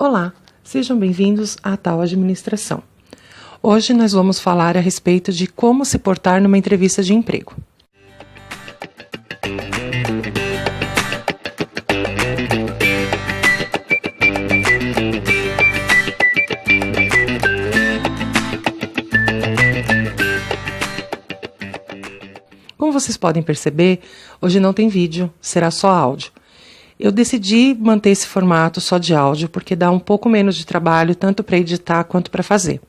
Olá, sejam bem-vindos à Tal Administração. Hoje nós vamos falar a respeito de como se portar numa entrevista de emprego. Como vocês podem perceber, hoje não tem vídeo, será só áudio. Eu decidi manter esse formato só de áudio porque dá um pouco menos de trabalho tanto para editar quanto para fazer.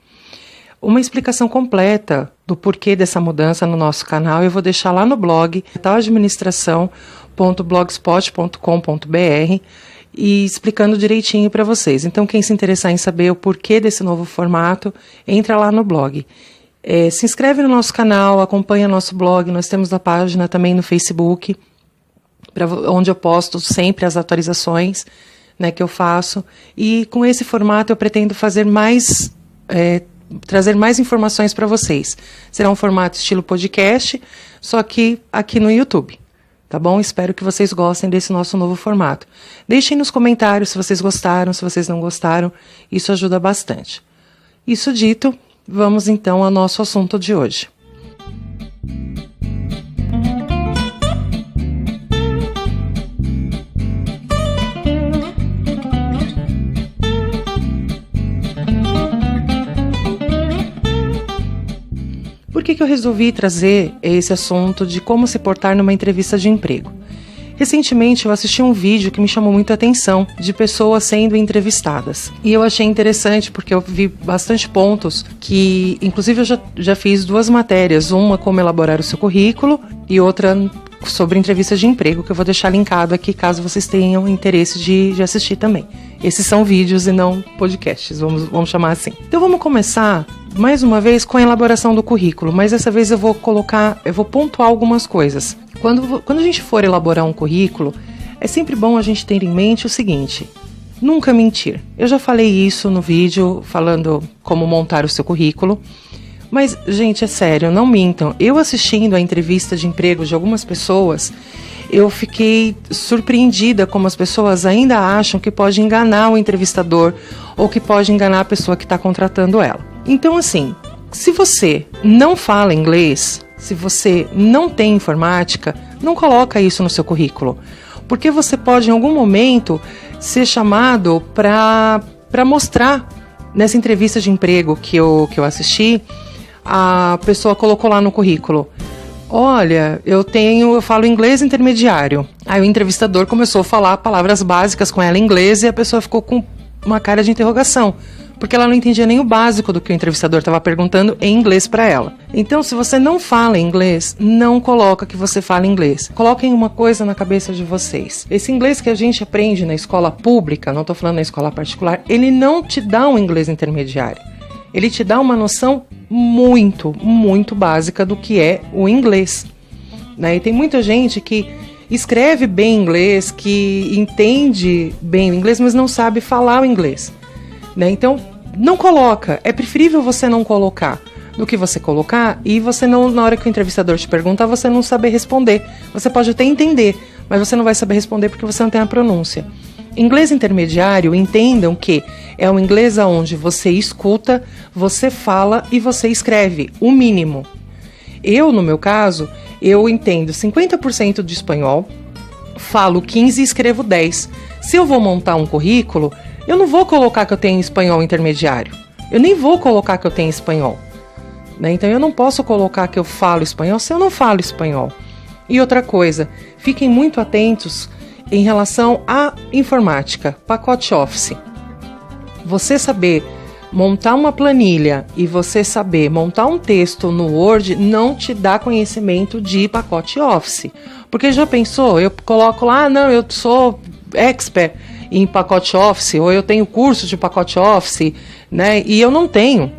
Uma explicação completa do porquê dessa mudança no nosso canal eu vou deixar lá no blog taladministração.blogspot.com.br e explicando direitinho para vocês. Então quem se interessar em saber o porquê desse novo formato, entra lá no blog. Se inscreve no nosso canal, acompanha nosso blog, nós temos a página também no Facebook, onde eu posto sempre as atualizações, né, que eu faço. E com esse formato eu pretendo fazer trazer mais informações para vocês. Será um formato estilo podcast, só que aqui no YouTube. Tá bom? Espero que vocês gostem desse nosso novo formato. Deixem nos comentários se vocês gostaram, se vocês não gostaram. Isso ajuda bastante. Isso dito, vamos então ao nosso assunto de hoje. Por que eu resolvi trazer esse assunto de como se portar numa entrevista de emprego? Recentemente eu assisti um vídeo que me chamou muita atenção, de pessoas sendo entrevistadas. E eu achei interessante porque eu vi bastante pontos que, inclusive eu já fiz 2 matérias, uma como elaborar o seu currículo e outra sobre entrevistas de emprego, que eu vou deixar linkado aqui caso vocês tenham interesse de assistir também. Esses são vídeos e não podcasts, vamos chamar assim. Então vamos começar mais uma vez com a elaboração do currículo, mas dessa vez eu vou pontuar algumas coisas. Quando a gente for elaborar um currículo, é sempre bom a gente ter em mente o seguinte: nunca mentir. Eu já falei isso no vídeo falando como montar o seu currículo, mas, gente, é sério, não mintam. Eu assistindo a entrevista de emprego de algumas pessoas, eu fiquei surpreendida como as pessoas ainda acham que pode enganar o entrevistador ou que pode enganar a pessoa que está contratando ela. Então, assim, se você não fala inglês, se você não tem informática, não coloca isso no seu currículo, porque você pode em algum momento ser chamado para mostrar. Nessa entrevista de emprego que eu assisti, a pessoa colocou lá no currículo: olha, eu falo inglês intermediário. Aí o entrevistador começou a falar palavras básicas com ela em inglês e a pessoa ficou com uma cara de interrogação, porque ela não entendia nem o básico do que o entrevistador estava perguntando em inglês para ela. Então, se você não fala inglês, não coloca que você fala inglês. Coloquem uma coisa na cabeça de vocês: esse inglês que a gente aprende na escola pública, não estou falando na escola particular, ele não te dá um inglês intermediário. Ele te dá uma noção muito, muito básica do que é o inglês, né? E tem muita gente que escreve bem inglês, que entende bem o inglês, mas não sabe falar o inglês, né? Então, não coloca. É preferível você não colocar do que você colocar e você não, na hora que o entrevistador te perguntar, você não saber responder. Você pode até entender, mas você não vai saber responder porque você não tem a pronúncia. Inglês intermediário, entendam que é um inglês onde você escuta, você fala e você escreve, o mínimo. No meu caso, eu entendo 50% de espanhol, falo 15% e escrevo 10%. Se eu vou montar um currículo, eu não vou colocar que eu tenho espanhol intermediário. Eu nem vou colocar que eu tenho espanhol, né? Então eu não posso colocar que eu falo espanhol se eu não falo espanhol. E outra coisa, fiquem muito atentos em relação à informática, pacote Office. Você saber montar uma planilha e você saber montar um texto no Word não te dá conhecimento de pacote Office. Porque já pensou, eu coloco lá, não, eu sou expert em pacote Office, ou eu tenho curso de pacote Office, né? E eu não tenho.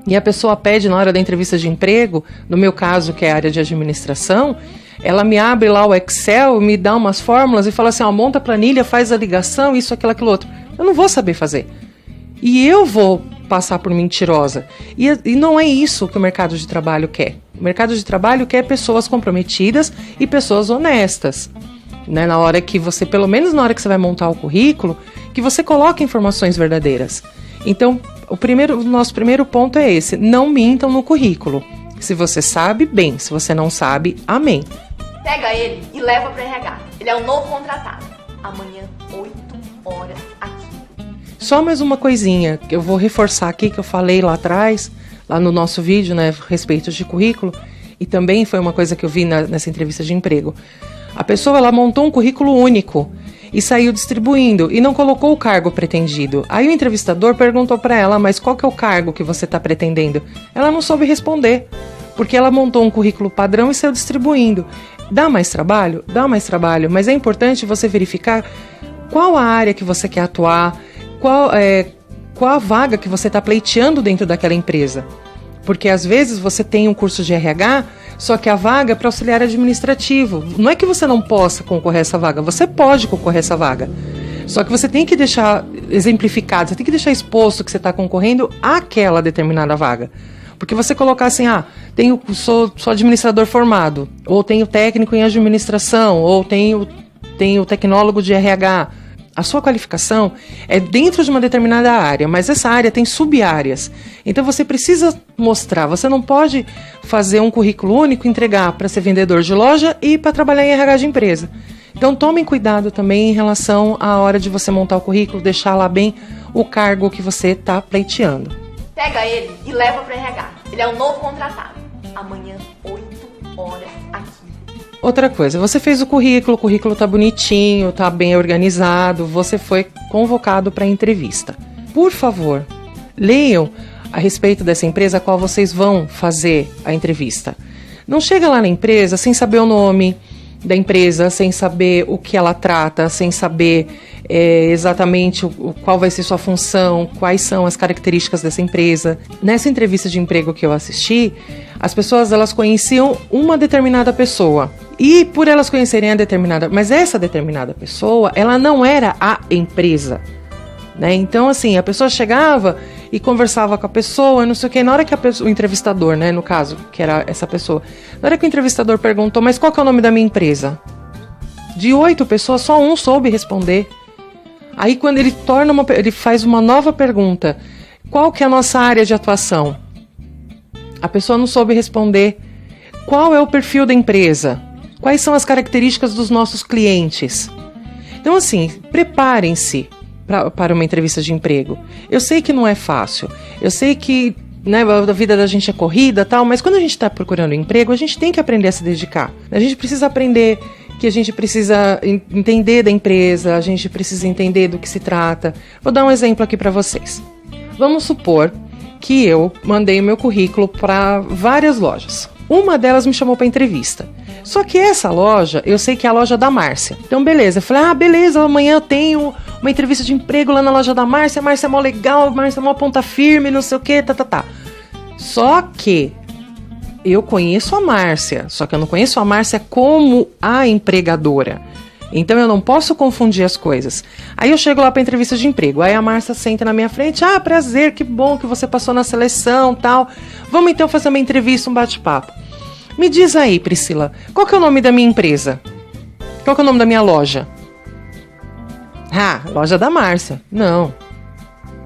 E a pessoa pede na hora da entrevista de emprego, no meu caso, que é a área de administração, ela me abre lá o Excel, me dá umas fórmulas e fala assim: monta a planilha, faz a ligação, isso, aquilo outro. Eu não vou saber fazer. E eu vou passar por mentirosa. E não é isso que o mercado de trabalho quer. O mercado de trabalho quer pessoas comprometidas e pessoas honestas. Né? Na hora que você, pelo menos na hora que você vai montar o currículo, que você coloque informações verdadeiras. Então, o nosso primeiro ponto é esse: não mintam no currículo. Se você sabe, bem. Se você não sabe, amém. Pega ele e leva para RH. Ele é o novo contratado. Amanhã, 8 horas aqui. Só mais uma coisinha que eu vou reforçar aqui, que eu falei lá atrás, lá no nosso vídeo, né, a respeito de currículo, e também foi uma coisa que eu vi nessa entrevista de emprego. A pessoa, ela montou um currículo único e saiu distribuindo e não colocou o cargo pretendido. Aí o entrevistador perguntou para ela: mas qual que é o cargo que você está pretendendo? Ela não soube responder, porque ela montou um currículo padrão e saiu distribuindo. Dá mais trabalho? Dá mais trabalho, mas é importante você verificar qual a área que você quer atuar, qual a vaga que você está pleiteando dentro daquela empresa. Porque às vezes você tem um curso de RH, só que a vaga é para auxiliar administrativo. Não é que você não possa concorrer a essa vaga, você pode concorrer a essa vaga. Só que você tem que deixar exemplificado, você tem que deixar exposto que você está concorrendo àquela determinada vaga. Porque você colocar assim: sou administrador formado, ou tenho técnico em administração, ou tenho tecnólogo de RH. A sua qualificação é dentro de uma determinada área, mas essa área tem sub-áreas. Então você precisa mostrar, você não pode fazer um currículo único, entregar para ser vendedor de loja e para trabalhar em RH de empresa. Então tomem cuidado também em relação à hora de você montar o currículo, deixar lá bem o cargo que você está pleiteando. Pega ele e leva para RH. Ele é o novo contratado. Amanhã, 8 horas aqui. Outra coisa, você fez o currículo tá bonitinho, tá bem organizado, você foi convocado para a entrevista. Por favor, leiam a respeito dessa empresa a qual vocês vão fazer a entrevista. Não chega lá na empresa sem saber o nome da empresa, sem saber o que ela trata, sem saber exatamente qual vai ser sua função, quais são as características dessa empresa. Nessa entrevista de emprego que eu assisti, as pessoas, elas conheciam uma determinada pessoa. E por elas conhecerem mas essa determinada pessoa, ela não era a empresa, né? Então, assim, a pessoa chegava e conversava com a pessoa, não sei o quê. Na hora que o entrevistador, né, no caso, que era essa pessoa, na hora que o entrevistador perguntou: mas qual que é o nome da minha empresa? De 8 pessoas, só um soube responder. Aí, quando ele faz uma nova pergunta: qual que é a nossa área de atuação? A pessoa não soube responder. Qual é o perfil da empresa? Quais são as características dos nossos clientes? Então, assim, preparem-se para uma entrevista de emprego. Eu sei que não é fácil. Eu sei que, né, a vida da gente é corrida, tal, mas quando a gente está procurando emprego, a gente tem que aprender a se dedicar. A gente precisa aprender que a gente precisa entender da empresa, a gente precisa entender do que se trata. Vou dar um exemplo aqui para vocês. Vamos supor que eu mandei o meu currículo para várias lojas. Uma delas me chamou para entrevista. Só que essa loja, eu sei que é a loja da Márcia. Então, beleza. Eu falei: beleza, amanhã eu tenho uma entrevista de emprego lá na loja da Márcia. A Márcia é mó legal, a Márcia é mó ponta firme, não sei o quê, tá. Só que eu conheço a Márcia, só que eu não conheço a Márcia como a empregadora. Então eu não posso confundir as coisas. Aí eu chego lá para entrevista de emprego. Aí a Márcia senta na minha frente: prazer, que bom que você passou na seleção, tal. Vamos então fazer uma entrevista, um bate-papo. Me diz aí, Priscila, qual que é o nome da minha empresa? Qual que é o nome da minha loja? Loja da Márcia. Não.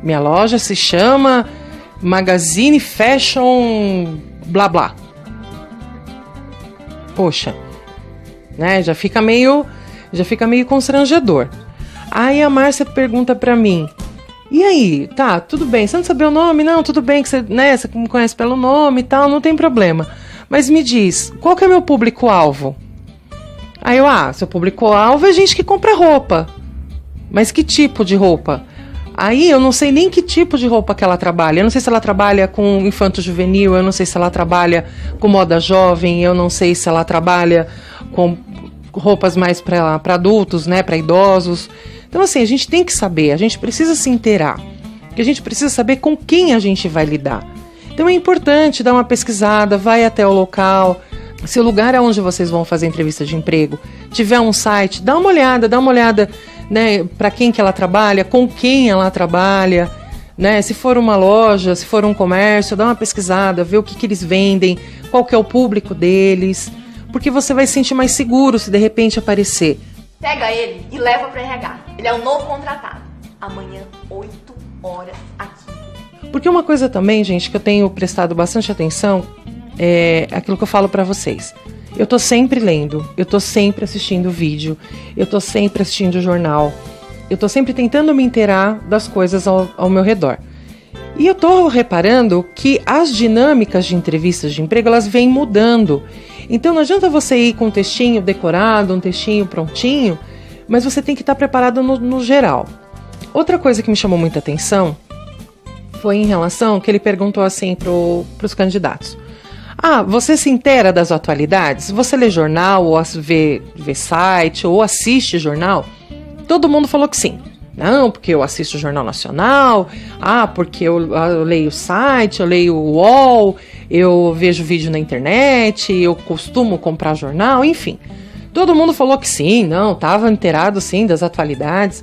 Minha loja se chama Magazine Fashion blá blá. Poxa, né? Já fica meio constrangedor. Aí a Márcia pergunta pra mim: e aí, tá, tudo bem, você não sabia o nome? Não, tudo bem que você, né, você me conhece pelo nome e tal, não tem problema. Mas me diz, qual que é meu público-alvo? Aí eu: seu público-alvo é gente que compra roupa. Mas que tipo de roupa? Aí eu não sei nem que tipo de roupa que ela trabalha. Eu não sei se ela trabalha com infanto-juvenil, eu não sei se ela trabalha com moda jovem, eu não sei se ela trabalha com roupas mais para adultos, né, para idosos. Então, assim, a gente tem que saber, a gente precisa se inteirar, porque a gente precisa saber com quem a gente vai lidar. Então é importante dar uma pesquisada, vai até o local. Se o lugar onde vocês vão fazer entrevista de emprego tiver um site, dá uma olhada, né, para quem que ela trabalha, com quem ela trabalha, né? Se for uma loja, se for um comércio, dá uma pesquisada, vê o que eles vendem, qual que é o público deles, porque você vai se sentir mais seguro se de repente aparecer. Pega ele e leva para RH. Ele é o novo contratado. amanhã, 8 horas aqui. Porque uma coisa também, gente, que eu tenho prestado bastante atenção é aquilo que eu falo pra vocês. Eu tô sempre lendo, eu tô sempre assistindo vídeo, eu tô sempre assistindo jornal, eu tô sempre tentando me inteirar das coisas ao meu redor. E eu tô reparando que as dinâmicas de entrevistas de emprego, elas vêm mudando. Então não adianta você ir com um textinho decorado, um textinho prontinho, mas você tem que estar preparado no geral. Outra coisa que me chamou muita atenção foi em relação que ele perguntou assim pros candidatos. Você se inteira das atualidades? Você lê jornal, ou vê site, ou assiste jornal? Todo mundo falou que sim. Não, porque eu assisto o Jornal Nacional, porque eu leio o site, eu leio o UOL, eu vejo vídeo na internet, eu costumo comprar jornal, enfim. Todo mundo falou que sim, estava inteirado sim das atualidades.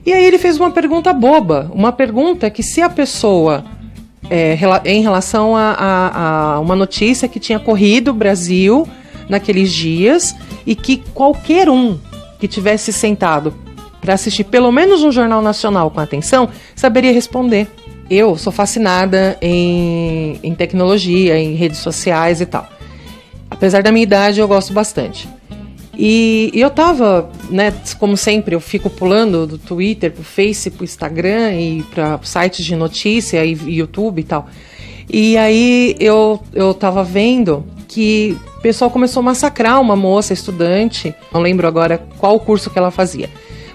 E aí ele fez uma pergunta boba, uma pergunta que se a pessoa, em relação a uma notícia que tinha corrido o Brasil naqueles dias e que qualquer um que tivesse sentado para assistir pelo menos um jornal nacional com atenção, saberia responder. Eu sou fascinada em tecnologia, em redes sociais e tal. Apesar da minha idade, eu gosto bastante. E eu tava, né, como sempre, eu fico pulando do Twitter pro Face, pro Instagram e para sites de notícia e YouTube e tal. E aí eu tava vendo que o pessoal começou a massacrar uma moça estudante, não lembro agora qual curso que ela fazia.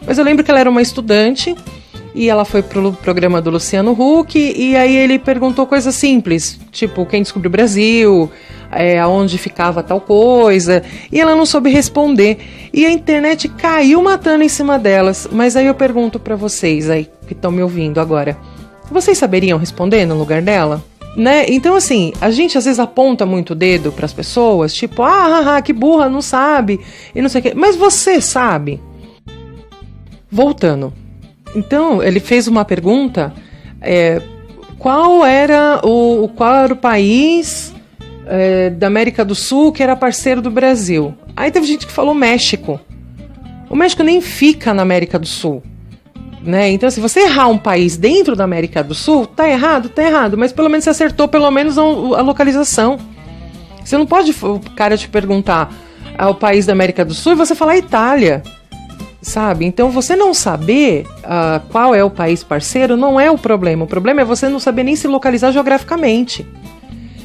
Mas eu lembro que ela era uma estudante e ela foi pro programa do Luciano Huck e aí ele perguntou coisas simples, tipo, quem descobriu o Brasil, aonde ficava tal coisa, e ela não soube responder. E a internet caiu matando em cima delas. Mas aí eu pergunto pra vocês aí que estão me ouvindo agora, vocês saberiam responder no lugar dela? Né? Então assim, a gente às vezes aponta muito o dedo pras pessoas, tipo, que burra, não sabe, e não sei o quê. Mas você sabe? Voltando. Então, ele fez uma pergunta, qual era o país da América do Sul que era parceiro do Brasil? Aí teve gente que falou México. O México nem fica na América do Sul. Né? Então, se você errar um país dentro da América do Sul, tá errado, mas pelo menos você acertou pelo menos a localização. Você não pode o cara te perguntar o país da América do Sul e você falar Itália. Sabe? Então, você não saber qual é o país parceiro não é o problema. O problema é você não saber nem se localizar geograficamente.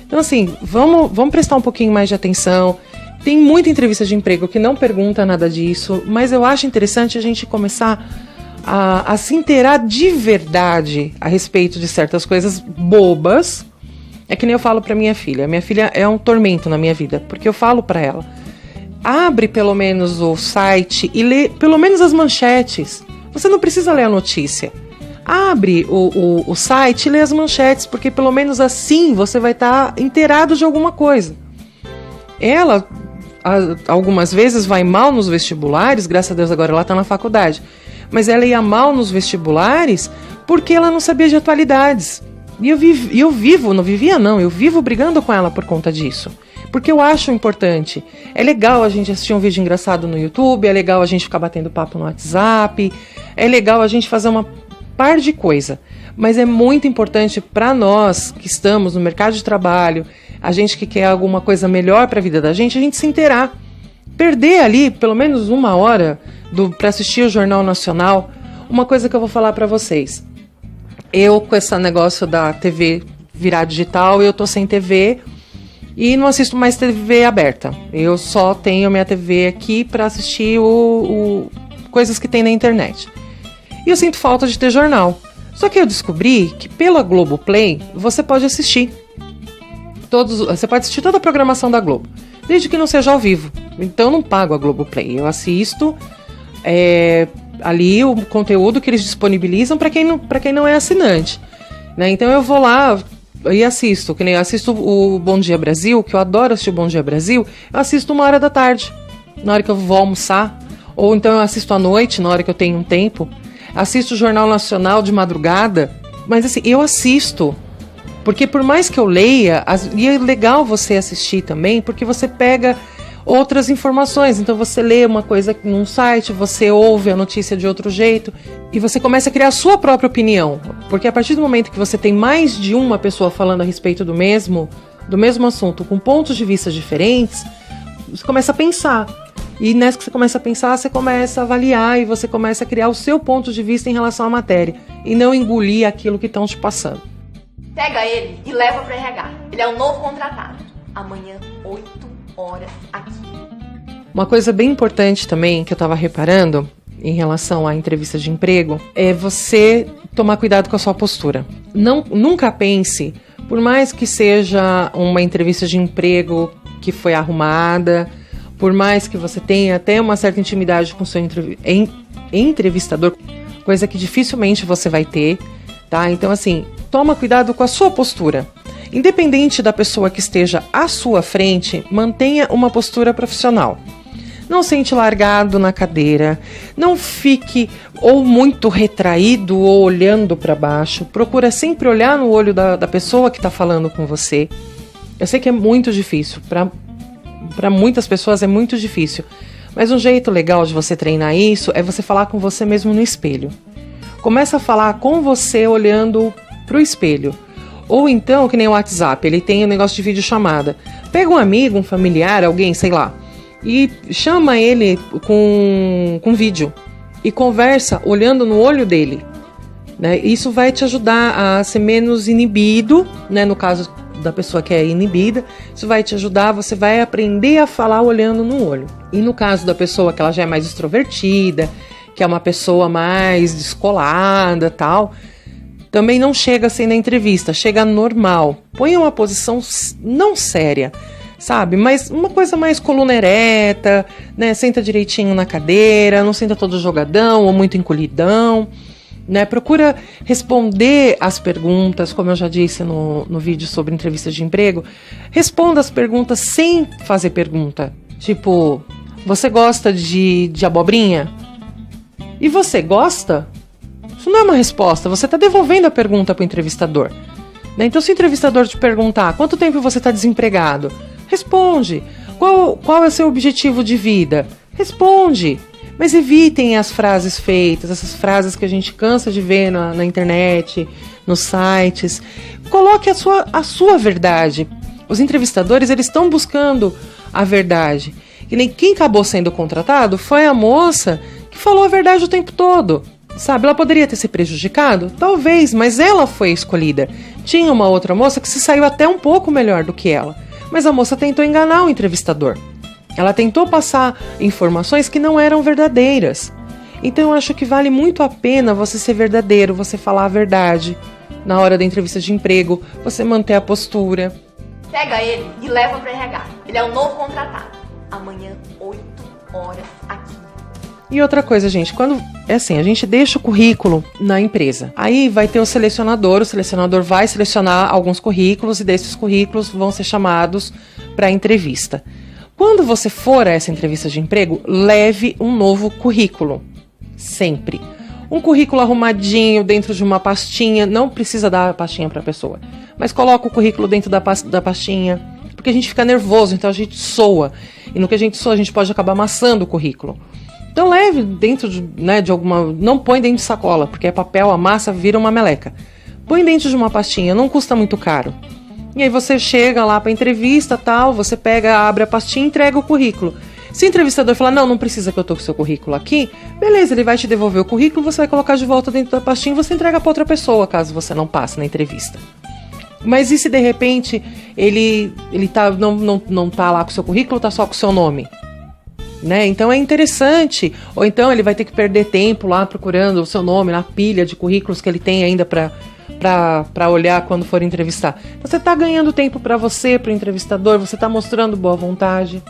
Então, assim, vamos prestar um pouquinho mais de atenção. Tem muita entrevista de emprego que não pergunta nada disso, mas eu acho interessante a gente começar a se inteirar de verdade a respeito de certas coisas bobas. É que nem eu falo pra minha filha. Minha filha é um tormento na minha vida, porque eu falo pra ela: abre pelo menos o site e lê pelo menos as manchetes. Você não precisa ler a notícia. Abre o site e lê as manchetes, porque pelo menos assim você vai estar inteirado de alguma coisa. Ela, algumas vezes, vai mal nos vestibulares, graças a Deus agora ela está na faculdade, mas ela ia mal nos vestibulares porque ela não sabia de atualidades. E eu vivo brigando com ela por conta disso. Porque eu acho importante. É legal a gente assistir um vídeo engraçado no YouTube, é legal a gente ficar batendo papo no WhatsApp, é legal a gente fazer uma par de coisa. Mas é muito importante para nós que estamos no mercado de trabalho, a gente que quer alguma coisa melhor para a vida da gente, a gente se inteirar. Perder ali pelo menos uma hora para assistir o Jornal Nacional. Uma coisa que eu vou falar para vocês. Eu, com esse negócio da TV virar digital, eu tô sem TV e não assisto mais TV aberta. Eu só tenho minha TV aqui para assistir coisas que tem na internet. E eu sinto falta de ter jornal. Só que eu descobri que pela Globoplay você pode assistir. Você pode assistir toda a programação da Globo, desde que não seja ao vivo. Então eu não pago a Globoplay. Eu assisto ali o conteúdo que eles disponibilizam para quem não é assinante. Né? Então eu vou lá e assisto. Que nem eu assisto o Bom Dia Brasil, que eu adoro assistir o Bom Dia Brasil. Eu assisto 1h da tarde, na hora que eu vou almoçar. Ou então eu assisto à noite, na hora que eu tenho um tempo. Assisto o Jornal Nacional de madrugada. Mas assim, eu assisto. Porque por mais que eu leia, e é legal você assistir também, porque você pega outras informações. Então você lê uma coisa num site, você ouve a notícia de outro jeito e você começa a criar a sua própria opinião. Porque a partir do momento que você tem mais de uma pessoa falando a respeito do mesmo assunto, com pontos de vista diferentes, você começa a pensar. E nessa que você começa a pensar, você começa a avaliar e você começa a criar o seu ponto de vista em relação à matéria e não engolir aquilo que estão te passando. Pega ele e leva para RH. Ele é o novo contratado. Amanhã, 8 horas aqui. Uma coisa bem importante também que eu estava reparando em relação à entrevista de emprego é você tomar cuidado com a sua postura. Nunca pense, por mais que seja uma entrevista de emprego que foi arrumada, por mais que você tenha até uma certa intimidade com o seu entrevistador, coisa que dificilmente você vai ter, tá? Então, assim, toma cuidado com a sua postura. Independente da pessoa que esteja à sua frente, mantenha uma postura profissional. Não sente largado na cadeira, não fique ou muito retraído ou olhando para baixo. Procura sempre olhar no olho da pessoa que está falando com você. Eu sei que é muito difícil, para muitas pessoas é muito difícil, mas um jeito legal de você treinar isso é você falar com você mesmo no espelho. Começa a falar com você olhando para o espelho. Ou então, que nem o WhatsApp, ele tem um negócio de videochamada. Pega um amigo, um familiar, alguém, sei lá, e chama ele com vídeo e conversa olhando no olho dele, né? Isso vai te ajudar a ser menos inibido, né? No caso da pessoa que é inibida, isso vai te ajudar, você vai aprender a falar olhando no olho. E no caso da pessoa que ela já é mais extrovertida, que é uma pessoa mais descolada, tal, também não chega assim na entrevista, chega normal. Põe uma posição não séria, sabe? Mas uma coisa mais coluna ereta, né? Senta direitinho na cadeira, não senta todo jogadão ou muito encolhidão, né? Procura responder as perguntas, como eu já disse no vídeo sobre entrevista de emprego. Responda as perguntas sem fazer pergunta. Tipo, você gosta de abobrinha? E você gosta? Isso não é uma resposta, você está devolvendo a pergunta para o entrevistador, né? Então, se o entrevistador te perguntar quanto tempo você está desempregado, responde. Qual é o seu objetivo de vida? Responde. Mas evitem as frases feitas, essas frases que a gente cansa de ver na internet, nos sites. Coloque a sua verdade. Os entrevistadores, eles estão buscando a verdade. E nem quem acabou sendo contratado foi a moça que falou a verdade o tempo todo. Sabe, ela poderia ter se prejudicado? Talvez, mas ela foi escolhida. Tinha uma outra moça que se saiu até um pouco melhor do que ela. Mas a moça tentou enganar o entrevistador. Ela tentou passar informações que não eram verdadeiras. Então eu acho que vale muito a pena você ser verdadeiro, você falar a verdade. Na hora da entrevista de emprego, você manter a postura. Pega ele e leva para RH. Ele é o novo contratado. Amanhã, 8 horas aqui. E outra coisa, gente, quando é assim, a gente deixa o currículo na empresa. Aí vai ter o selecionador vai selecionar alguns currículos e desses currículos vão ser chamados para entrevista. Quando você for a essa entrevista de emprego, leve um novo currículo, sempre. Um currículo arrumadinho dentro de uma pastinha, não precisa dar a pastinha para a pessoa, mas coloca o currículo dentro da pastinha, porque a gente fica nervoso, então a gente soa. E no que a gente soa, a gente pode acabar amassando o currículo. Então leve dentro de alguma... Não põe dentro de sacola, porque é papel, amassa, vira uma meleca. Põe dentro de uma pastinha, não custa muito caro. E aí você chega lá para entrevista, tal, você pega, abre a pastinha e entrega o currículo. Se o entrevistador falar, não precisa que eu tô com o seu currículo aqui, beleza, ele vai te devolver o currículo, você vai colocar de volta dentro da pastinha e você entrega para outra pessoa, caso você não passe na entrevista. Mas e se de repente ele não tá lá com o seu currículo, tá só com o seu nome? Né? Então é interessante, ou então ele vai ter que perder tempo lá procurando o seu nome na pilha de currículos que ele tem ainda para olhar quando for entrevistar. Você está ganhando tempo para você, para o entrevistador, você está mostrando boa vontade.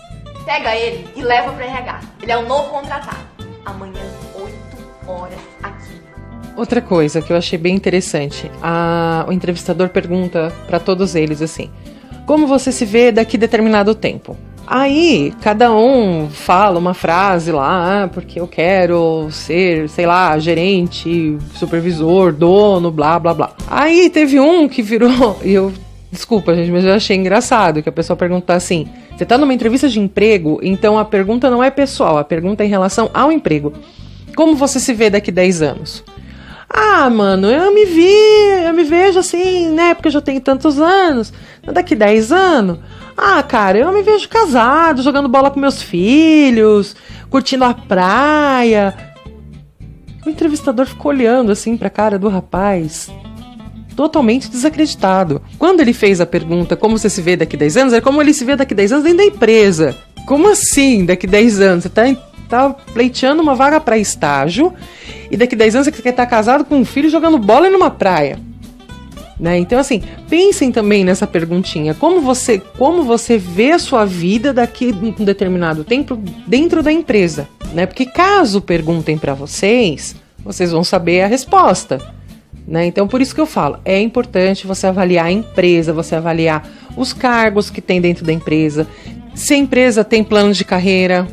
Pega ele e leva para RH. Ele é o novo contratado. Amanhã, 8 horas aqui. Outra coisa que eu achei bem interessante, o entrevistador pergunta para todos eles assim: como você se vê daqui a determinado tempo? Aí, cada um fala uma frase lá, porque eu quero ser, sei lá, gerente, supervisor, dono, blá, blá, blá. Aí teve um que virou, desculpa gente, mas eu achei engraçado, que a pessoa perguntou assim, Você está numa entrevista de emprego, então a pergunta não é pessoal, a pergunta é em relação ao emprego. Como você se vê daqui 10 anos? Ah, mano, eu me vejo assim, né, porque eu já tenho tantos anos. Daqui 10 anos, ah, cara, eu me vejo casado, jogando bola com meus filhos, curtindo a praia. O entrevistador ficou olhando assim pra cara do rapaz, totalmente desacreditado. Quando ele fez a pergunta, como você se vê daqui 10 anos, é como ele se vê daqui 10 anos dentro da empresa. Como assim, daqui 10 anos? Você tá pleiteando uma vaga para estágio e daqui 10 anos você quer estar casado com um filho jogando bola numa praia. Né? Então, assim, pensem também nessa perguntinha. Como você vê a sua vida daqui a um determinado tempo dentro da empresa? Né? Porque caso perguntem para vocês vão saber a resposta. Né? Então, por isso que eu falo, é importante você avaliar a empresa, você avaliar os cargos que tem dentro da empresa, se a empresa tem plano de carreira,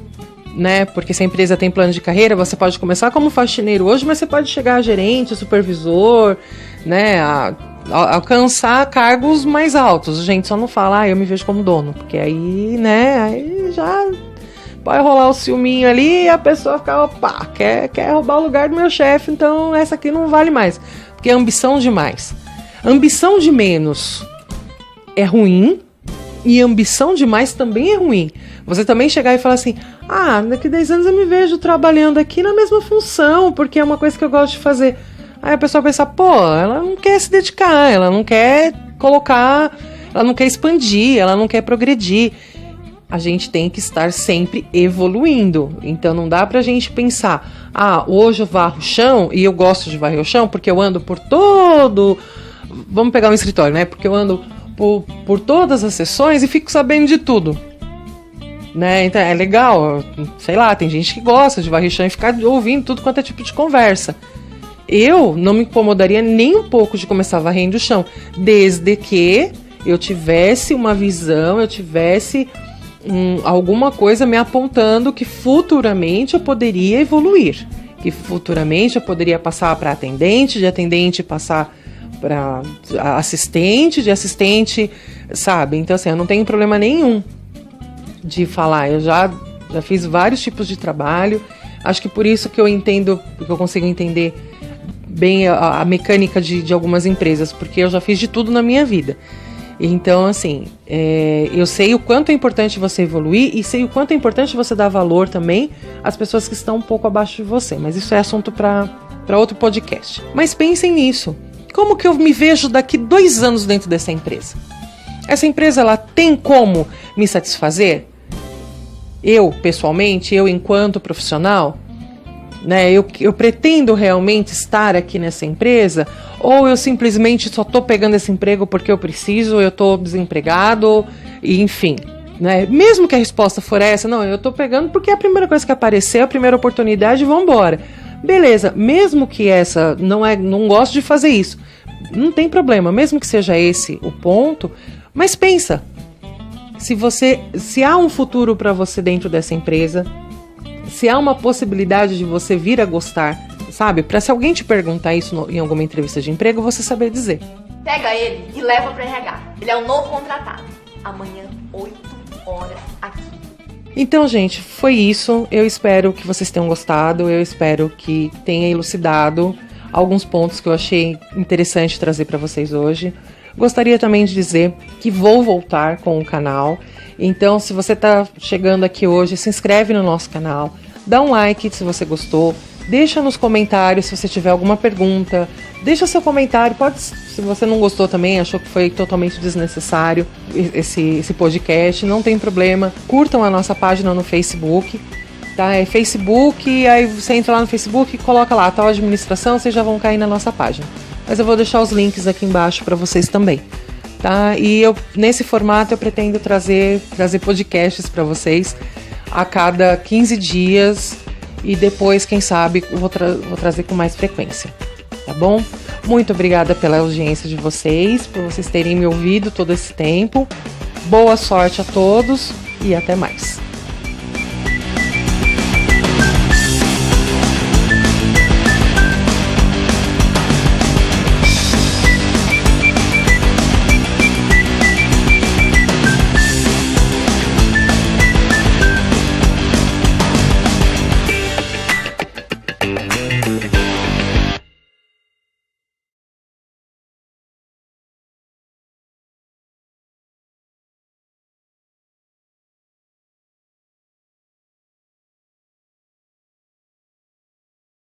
né? Porque se a empresa tem plano de carreira, você pode começar como faxineiro hoje, mas você pode chegar a gerente, supervisor, né? A alcançar cargos mais altos. A gente só não fala, eu me vejo como dono, porque aí, né, aí já pode rolar o ciúminho ali e a pessoa fica, opa, quer roubar o lugar do meu chefe, então essa aqui não vale mais. Porque é ambição demais. Ambição de menos é ruim e ambição demais também é ruim. Você também chegar e falar assim, daqui 10 anos eu me vejo trabalhando aqui na mesma função, porque é uma coisa que eu gosto de fazer. Aí a pessoa pensa, ela não quer se dedicar, ela não quer colocar, ela não quer expandir, ela não quer progredir. A gente tem que estar sempre evoluindo. Então não dá pra gente pensar, hoje eu varro o chão e eu gosto de varrer o chão porque eu ando por todo... Vamos pegar um escritório, né? Porque eu ando por todas as sessões e fico sabendo de tudo. Né? Então é legal, sei lá, tem gente que gosta de varrer o chão e ficar ouvindo tudo quanto é tipo de conversa. Eu não me incomodaria nem um pouco de começar varrendo o chão, desde que eu tivesse uma visão, eu tivesse alguma coisa me apontando que futuramente eu poderia evoluir, que futuramente eu poderia passar para atendente, de atendente passar para assistente, de assistente, sabe? Então assim, eu não tenho problema nenhum de falar, eu já fiz vários tipos de trabalho, acho que por isso que eu entendo, porque eu consigo entender bem a mecânica de algumas empresas, porque eu já fiz de tudo na minha vida. Então, assim, eu sei o quanto é importante você evoluir e sei o quanto é importante você dar valor também às pessoas que estão um pouco abaixo de você, mas isso é assunto para outro podcast. Mas pensem nisso. Como que eu me vejo daqui 2 anos dentro dessa empresa? Essa empresa, ela tem como me satisfazer? Eu, pessoalmente, eu enquanto profissional, né, eu pretendo realmente estar aqui nessa empresa, ou eu simplesmente só estou pegando esse emprego porque eu preciso, eu estou desempregado, e enfim, né? Mesmo que a resposta for essa, não, eu estou pegando porque é a primeira coisa que apareceu, a primeira oportunidade, vamos embora. Beleza, mesmo que essa não gosto de fazer isso, não tem problema, mesmo que seja esse o ponto, mas pensa, se há um futuro para você dentro dessa empresa, se há uma possibilidade de você vir a gostar, sabe? Para se alguém te perguntar isso em alguma entrevista de emprego, você saber dizer. Pega ele e leva para RH. Ele é o novo contratado. Amanhã, 8 horas aqui. Então, gente, foi isso. Eu espero que vocês tenham gostado. Eu espero que tenha elucidado alguns pontos que eu achei interessante trazer para vocês hoje. Gostaria também de dizer que vou voltar com o canal. Então, se você está chegando aqui hoje, se inscreve no nosso canal, dá um like se você gostou, deixa nos comentários se você tiver alguma pergunta, deixa seu comentário, se você não gostou também, achou que foi totalmente desnecessário esse podcast, não tem problema, curtam a nossa página no Facebook, tá? É Facebook, aí você entra lá no Facebook e coloca lá, tal administração, vocês já vão cair na nossa página. Mas eu vou deixar os links aqui embaixo para vocês também. Tá? E nesse formato eu pretendo trazer podcasts para vocês a cada 15 dias e depois, quem sabe, eu vou trazer com mais frequência, tá bom? Muito obrigada pela audiência de vocês, por vocês terem me ouvido todo esse tempo. Boa sorte a todos e até mais.